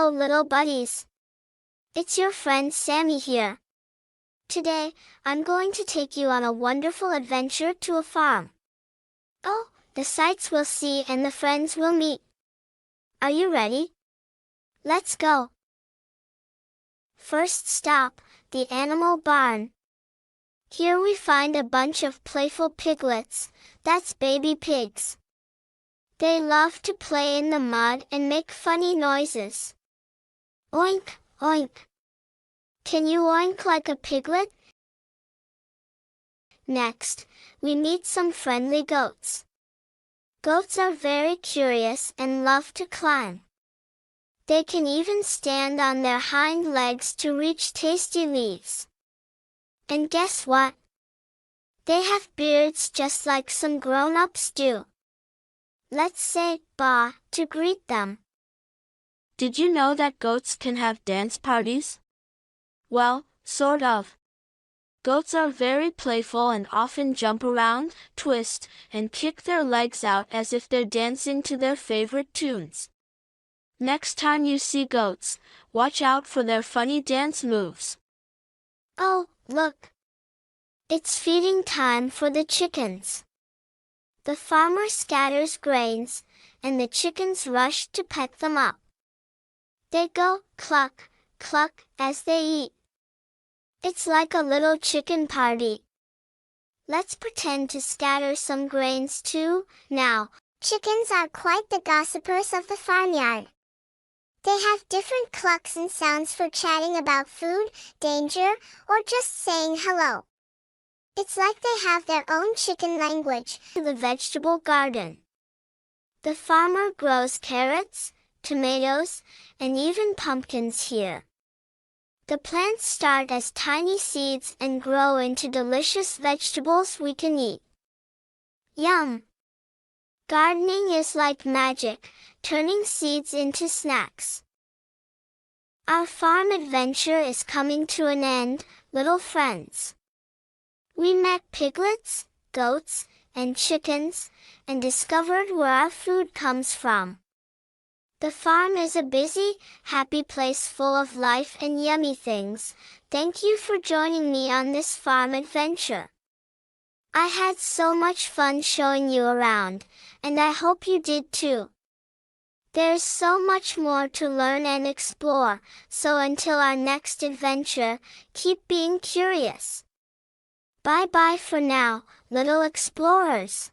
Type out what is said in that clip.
Hello little buddies. It's your friend Sammy here. Today, I'm going to take you on a wonderful adventure to a farm. Oh, the sights we'll see and the friends we'll meet. Are you ready? Let's go. First stop, the animal barn. Here we find a bunch of playful piglets, that's baby pigs. They love to play in the mud and make funny noises. Oink, oink. Can you oink like a piglet? Next, we meet some friendly goats. Goats are very curious and love to climb. They can even stand on their hind legs to reach tasty leaves. And guess what? They have beards just like some grown-ups do. Let's say "ba" to greet them. Did you know that goats can have dance parties? Well, sort of. Goats are very playful and often jump around, twist, and kick their legs out as if they're dancing to their favorite tunes. Next time you see goats, watch out for their funny dance moves. Oh, look! It's feeding time for the chickens. The farmer scatters grains, and the chickens rush to peck them up. They go cluck, cluck as they eat. It's like a little chicken party. Let's pretend to scatter some grains too, now. Chickens are quite the gossipers of the farmyard. They have different clucks and sounds for chatting about food, danger, or just saying hello. It's like they have their own chicken language. The vegetable garden. The farmer grows carrots, tomatoes, and even pumpkins here. The plants start as tiny seeds and grow into delicious vegetables we can eat. Yum! Gardening is like magic, turning seeds into snacks. Our farm adventure is coming to an end, little friends. We met piglets, goats, and chickens, and discovered where our food comes from. The farm is a busy, happy place full of life and yummy things. Thank you for joining me on this farm adventure. I had so much fun showing you around, and I hope you did too. There's so much more to learn and explore, so until our next adventure, keep being curious. Bye-bye for now, little explorers.